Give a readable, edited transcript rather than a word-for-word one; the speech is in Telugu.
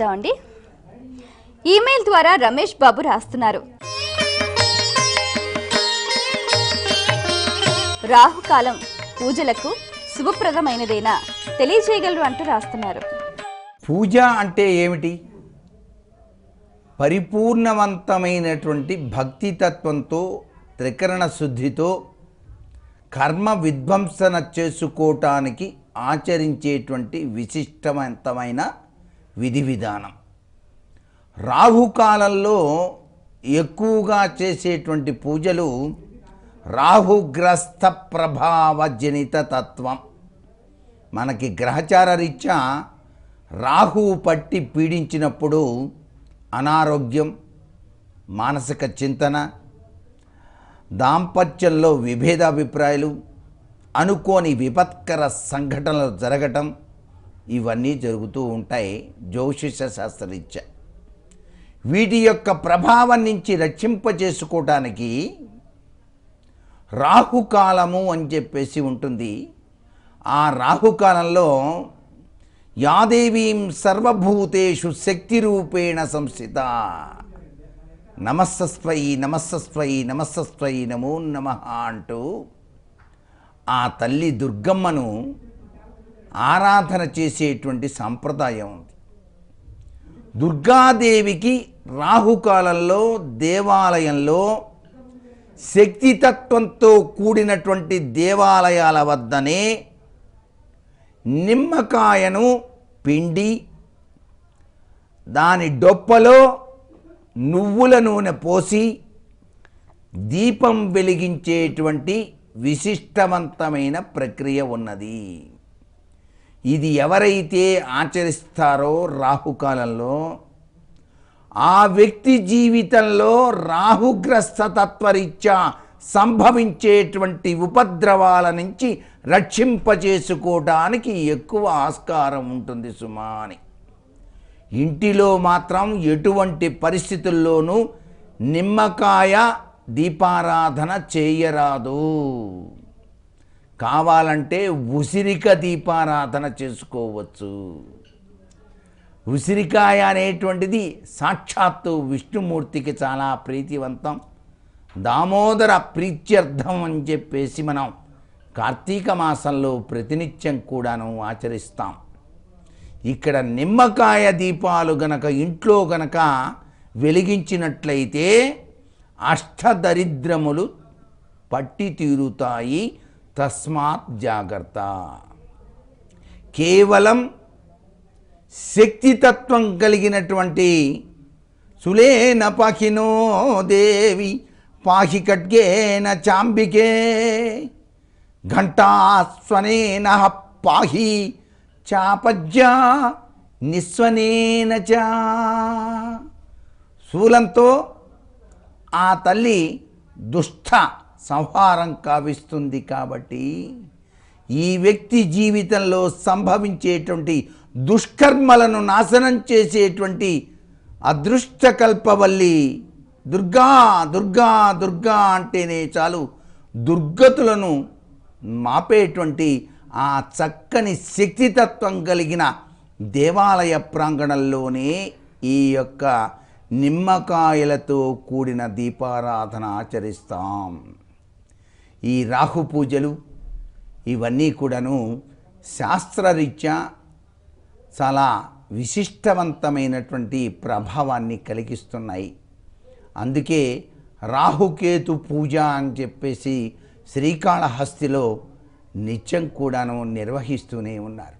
చూద్దామండి. ఈమెయిల్ ద్వారా రమేష్ బాబు రాస్తున్నారు. రాహుకాలం పూజలకు శుభప్రదమైనదేనా తెలియజేయగలరు అంటూ రాస్తున్నారు. పూజ అంటే ఏమిటి? పరిపూర్ణవంతమైనటువంటి భక్తితత్వంతో, త్రికరణ శుద్ధితో కర్మ విధ్వంసన చేసుకోవటానికి ఆచరించేటువంటి విశిష్టవంతమైన విధి విధానం. రాహుకాలంలో ఎక్కువగా చేసేటువంటి పూజలు రాహుగ్రస్త ప్రభావజనిత తత్వం. మనకి గ్రహచార రీత్యా రాహువు పట్టి పీడించినప్పుడు అనారోగ్యం, మానసిక చింతన, దాంపత్యంలో విభేదాభిప్రాయాలు, అనుకోని విపత్కర సంఘటనలు జరగటం ఇవన్నీ జరుగుతూ ఉంటాయి జ్యోతిష శాస్త్రరీత్యా. వీటి యొక్క ప్రభావం నుంచి రక్షింపజేసుకోవటానికి రాహుకాలము అని చెప్పేసి ఉంటుంది. ఆ రాహుకాలంలో యాదేవీం సర్వభూతేషు శక్తి రూపేణ సంస్థిత నమస్సస్వై నమస్సస్వై నమస్సస్వై నమో నమః అంటూ ఆ తల్లి దుర్గమ్మను ఆరాధన చేసేటువంటి సాంప్రదాయం ఉంది. దుర్గాదేవికి రాహుకాలంలో దేవాలయంలో శక్తితత్వంతో కూడినటువంటి దేవాలయాల వద్దనే నిమ్మకాయను పిండి దాని డొప్పలో నువ్వుల నూనె పోసి దీపం వెలిగించేటువంటి విశిష్టవంతమైన ప్రక్రియ ఉన్నది. ఇది ఎవరైతే ఆచరిస్తారో రాహుకాలంలో ఆ వ్యక్తి జీవితంలో రాహుగ్రస్త తత్వరీత్యా సంభవించేటువంటి ఉపద్రవాల నుంచి రక్షింపచేసుకోవడానికి ఎక్కువ ఆస్కారం ఉంటుంది సుమాని. ఇంటిలో మాత్రం ఎటువంటి పరిస్థితుల్లోనూ నిమ్మకాయ దీపారాధన చేయరాదు. కావాలంటే ఉసిరిక దీపారాధన చేసుకోవచ్చు. ఉసిరికాయ అనేటువంటిది సాక్షాత్తు విష్ణుమూర్తికి చాలా ప్రీతివంతం. దామోదర ప్రీత్యర్థం అని చెప్పేసి మనం కార్తీక మాసంలో ప్రతినిత్యం కూడాను ఆచరిస్తాం. ఇక్కడ నిమ్మకాయ దీపాలు గనక ఇంట్లో గనక వెలిగించినట్లయితే అష్టదరిద్రములు పట్టి తీరుతాయి. తస్మాత్ జాగ్రత్త. కేవలం శక్తితత్వం కలిగినటువంటి సులేన పాహినో దేవి పాహి ఖడ్గేన చాంబికే ఘంటాస్వనేన పాహి చాపజ్జా నిస్వనేన చ. శూలంతో ఆ తల్లి దుష్ట సంహారం కావిస్తుంది. కాబట్టి ఈ వ్యక్తి జీవితంలో సంభవించేటువంటి దుష్కర్మలను నాశనం చేసేటువంటి అదృష్టకల్పవల్లి దుర్గా దుర్గా దుర్గా అంటేనే చాలు దుర్గతులను మాపేటువంటి ఆ చక్కని శక్తితత్వం కలిగిన దేవాలయ ప్రాంగణంలోనే ఈ యొక్క నిమ్మకాయలతో కూడిన దీపారాధన ఆచరిస్తాం. ఈ రాహు పూజలు ఇవన్నీ కూడాను శాస్త్రరీత్యా చాలా విశిష్టవంతమైనటువంటి ప్రభావాన్ని కలిగిస్తున్నాయి. అందుకే రాహుకేతు పూజ అని చెప్పేసి శ్రీకాళహస్తిలో నిత్యం కూడాను నిర్వహిస్తూనే ఉన్నారు.